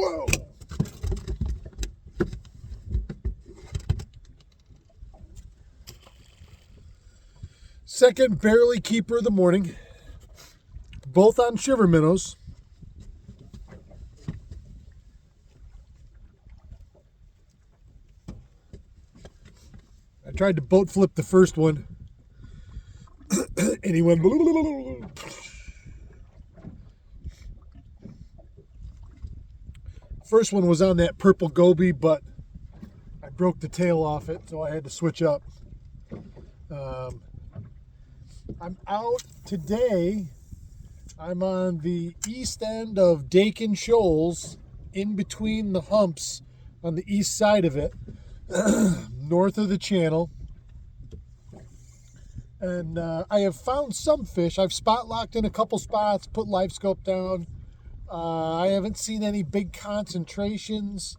Whoa! Second barely keeper of the morning. Both on shiver minnows. I tried to boat flip the first one. And he went... First one was on that purple goby, but I broke the tail off it, so I had to switch up. I'm out today. I'm on the east end of Dakin Shoals, in between the humps on the east side of it, north of the channel. And I have found some fish. I've spot locked in a couple spots, put live scope down. I haven't seen any big concentrations.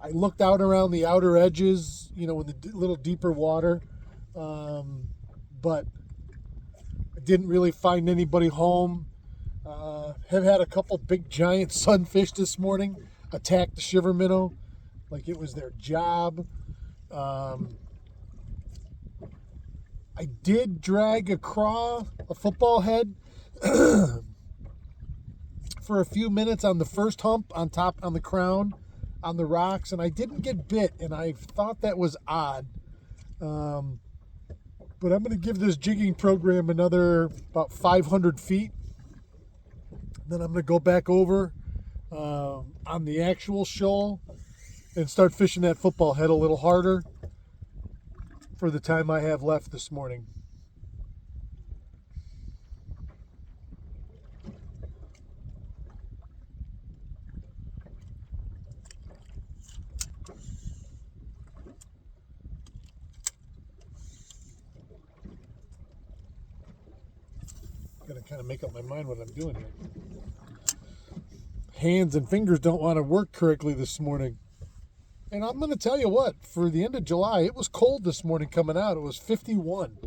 I looked out around the outer edges, in the little deeper water. But I didn't really find anybody home. Have had a couple big giant sunfish this morning attack the shiver minnow like it was their job. I did drag a craw, a football head, for a few minutes on the first hump on top, on the crown, on the rocks, and I didn't get bit, and I thought that was odd. But I'm going to give this jigging program another about 500 feet. Then I'm going to go back over on the actual shoal and start fishing that football head a little harder for the time I have left this morning. Gotta kind of make up my mind what I'm doing here. Hands and fingers don't want to work correctly this morning. And I'm going to tell you what, for the end of July, it was cold this morning coming out. It was 51.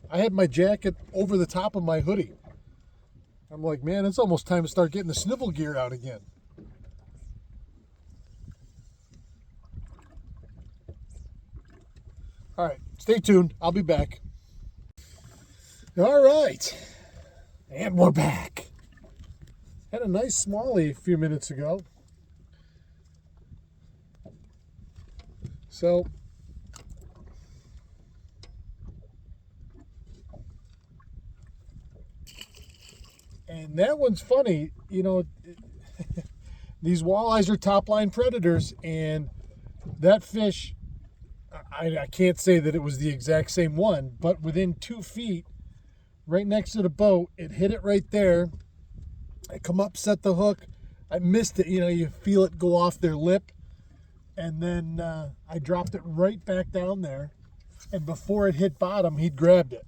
I had my jacket over the top of my hoodie. I'm like, man, it's almost time to start getting the snivel gear out again. All right, stay tuned. I'll be back. All right. And we're back. Had a nice smallie a few minutes ago. So, and that one's funny, these walleyes are top line predators, and that fish, I can't say that it was the exact same one, but within 2 feet, right next to the boat, it hit it right there. I come up, set the hook. I missed it. You feel it go off their lip. And then I dropped it right back down there. And before it hit bottom, he'd grabbed it.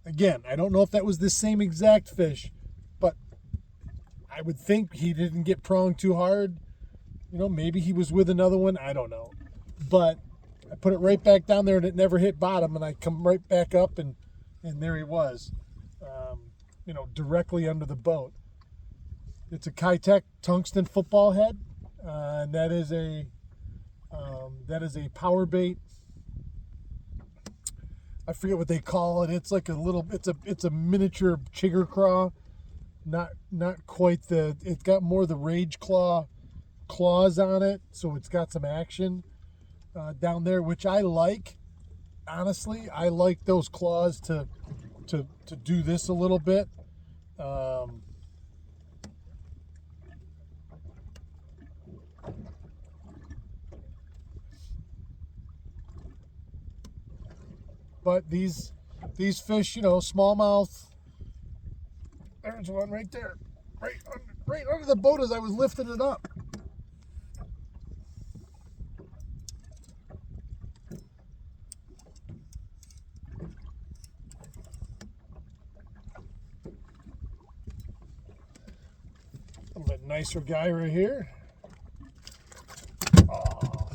Again, I don't know if that was the same exact fish, but I would think he didn't get pronged too hard. Maybe he was with another one. I don't know. But I put it right back down there and it never hit bottom. And I come right back up and there he was. Directly under the boat. It's a Kitech tungsten football head, and that is a power bait. I forget what they call it. It's like it's a miniature chigger craw, not quite the. It's got more the rage claws on it, so it's got some action down there, which I like. Honestly, I like those claws to do this a little bit. But these fish, smallmouth. There's one right there, right under the boat as I was lifting it up. A little bit nicer guy right here. Oh,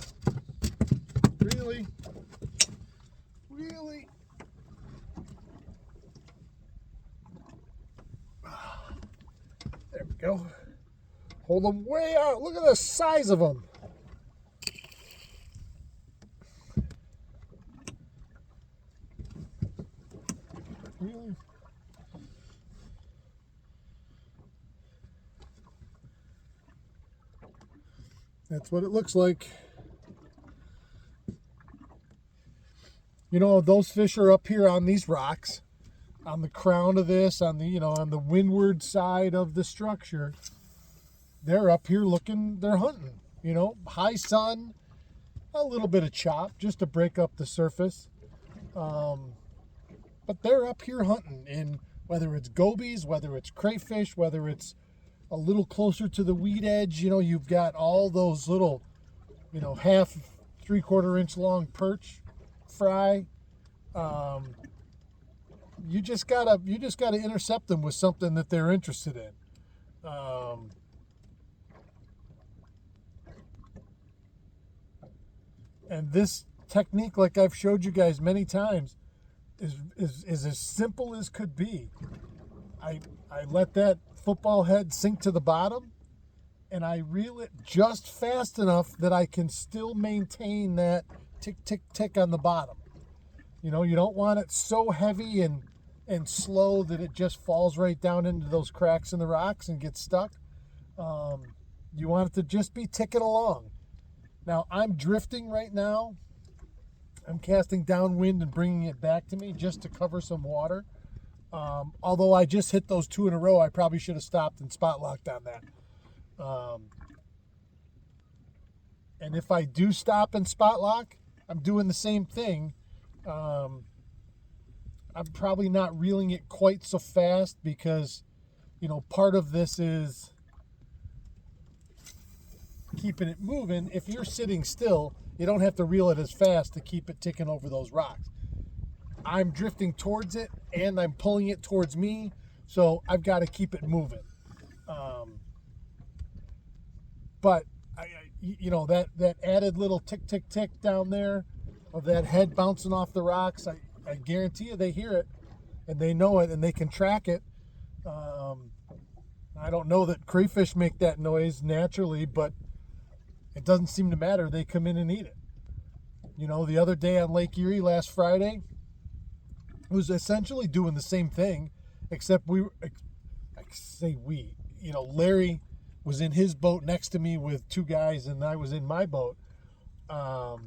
really? Really? There we go. Hold them way out. Look at the size of them. Really? That's what it looks like. You know, those fish are up here on these rocks, on the crown of this, on the, on the windward side of the structure. They're up here looking, they're hunting, high sun, a little bit of chop just to break up the surface. But they're up here hunting, and whether it's gobies, whether it's crayfish, whether it's a little closer to the weed edge, you've got all those little, half, 3/4 inch long perch fry. You just gotta intercept them with something that they're interested in. And this technique, like I've showed you guys many times, is as simple as could be. I let that football head sink to the bottom, and I reel it just fast enough that I can still maintain that tick, tick, tick on the bottom. You don't want it so heavy and slow that it just falls right down into those cracks in the rocks and gets stuck. You want it to just be ticking along. Now, I'm drifting right now. I'm casting downwind and bringing it back to me just to cover some water. Although I just hit those 2 in a row, I probably should have stopped and spot locked on that. And if I do stop and spot lock, I'm doing the same thing. I'm probably not reeling it quite so fast because, part of this is keeping it moving. If you're sitting still, you don't have to reel it as fast to keep it ticking over those rocks. I'm drifting towards it and I'm pulling it towards me, so I've got to keep it moving. But that added little tick tick tick down there of that head bouncing off the rocks, I guarantee you they hear it and they know it and they can track it. I don't know that crayfish make that noise naturally, but it doesn't seem to matter. They come in and eat it. The other day on Lake Erie last Friday, it was essentially doing the same thing, except Larry was in his boat next to me with 2 guys, and I was in my boat. I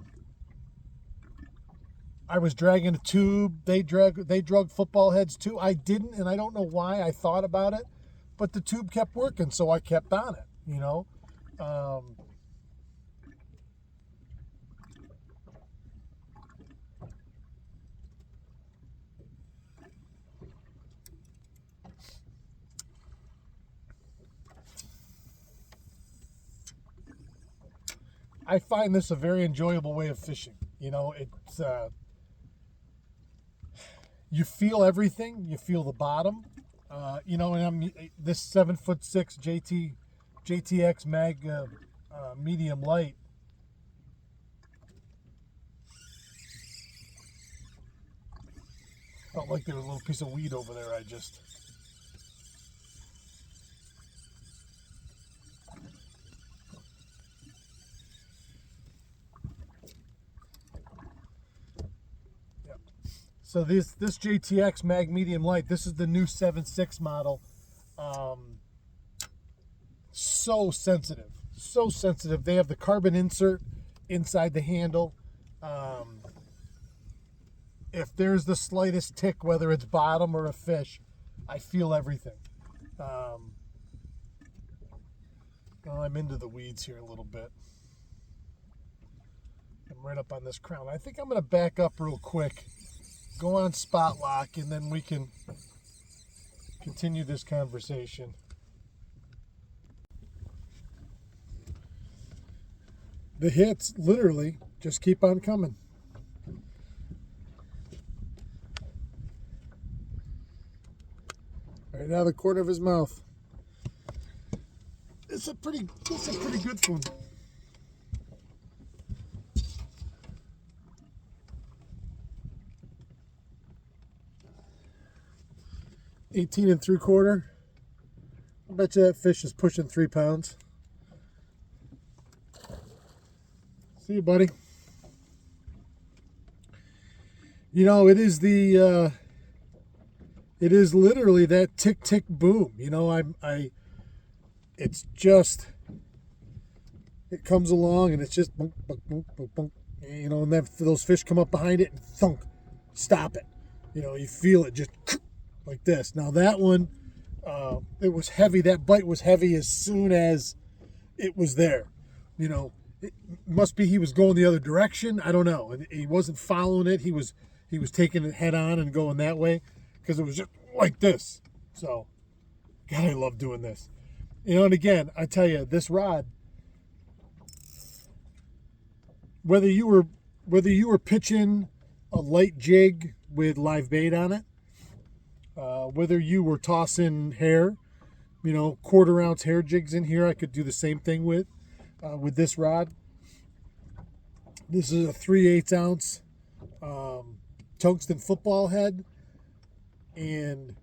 was dragging a tube. They drug football heads too. I didn't, and I don't know why. I thought about it, but the tube kept working, so I kept on it. I find this a very enjoyable way of fishing. It's you feel everything. You feel the bottom. And I'm this 7'6" JTX mag medium light. Felt like there was a little piece of weed over there. So this JTX mag medium light, this is the new 7.6 model. So sensitive. They have the carbon insert inside the handle. If there's the slightest tick, whether it's bottom or a fish, I feel everything. Well, I'm into the weeds here a little bit. I'm right up on this crown. I think I'm going to back up real quick, go on spot lock, and then we can continue this conversation. The hits literally just keep on coming. Right out of the corner of his mouth. It's a pretty good one. $18 3/4. I bet you that fish is pushing 3 pounds. See you, buddy. You know, it is literally that tick tick boom. You know, it's just, it comes along and it's just boom, boom, boom, boom, boom. You know, and then those fish come up behind it and thunk, stop it. You know, you feel it just like this. Now that one, it was heavy. That bite was heavy as soon as it was there. You know, it must be he was going the other direction. I don't know. And he wasn't following it. He was taking it head on and going that way because it was just like this. So, God, I love doing this. You know, and again, I tell you, this rod, whether you were pitching a light jig with live bait on it, whether you were tossing hair, you know, 1/4 ounce hair jigs in here, I could do the same thing with this rod. This is a 3/8 ounce tungsten football head, and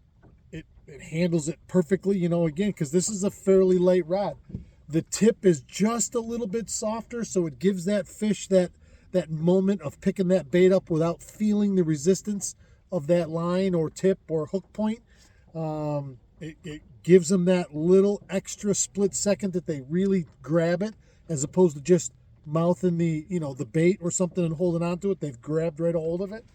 it handles it perfectly, you know, again, because this is a fairly light rod. The tip is just a little bit softer, so it gives that fish that moment of picking that bait up without feeling the resistance of that line or tip or hook point. It gives them that little extra split second that they really grab it, as opposed to just mouthing the bait or something and holding on to it. They've grabbed right a hold of it.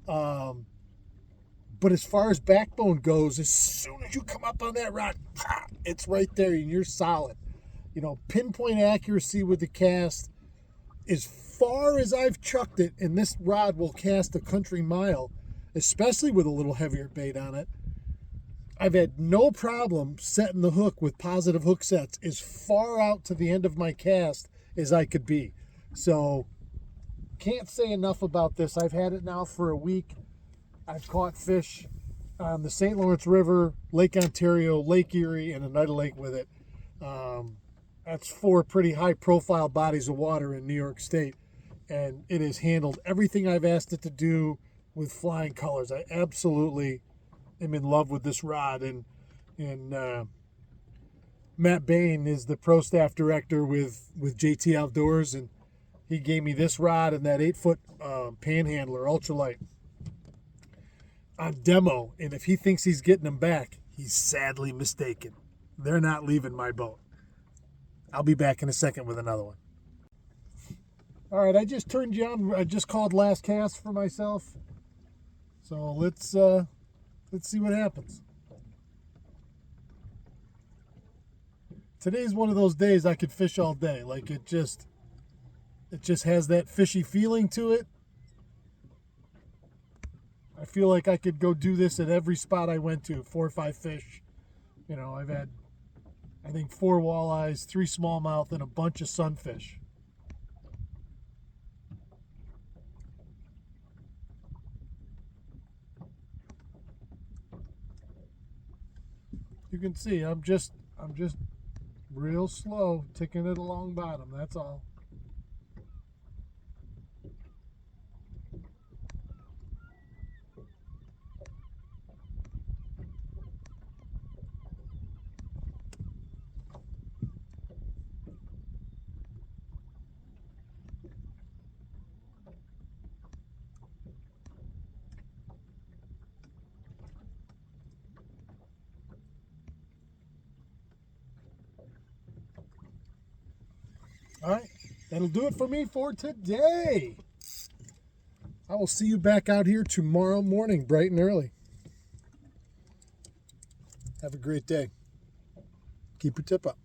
But as far as backbone goes, as soon as you come up on that rod, it's right there and you're solid. You know, pinpoint accuracy with the cast. As far as I've chucked it, and this rod will cast a country mile, especially with a little heavier bait on it, I've had no problem setting the hook with positive hook sets as far out to the end of my cast as I could be. So, can't say enough about this. I've had it now for a week. I've caught fish on the St. Lawrence River, Lake Ontario, Lake Erie, and Oneida Lake with it. That's 4 pretty high-profile bodies of water in New York State, and it has handled everything I've asked it to do with flying colors. I absolutely am in love with this rod, and Matt Bain is the pro staff director with JT Outdoors, and he gave me this rod and that 8-foot panhandler ultralight on demo, and if he thinks he's getting them back, he's sadly mistaken. They're not leaving my boat. I'll be back in a second with another one. All right, I just turned you on. I just called last cast for myself. So let's see what happens. Today's one of those days I could fish all day. Like it just has that fishy feeling to it. I feel like I could go do this at every spot I went to, 4 or 5 fish. You know, I've had, I think, 4 walleyes, 3 smallmouth, and a bunch of sunfish. You can see I'm just real slow, ticking it along bottom, that's all. All right, that'll do it for me for today. I will see you back out here tomorrow morning, bright and early. Have a great day. Keep your tip up.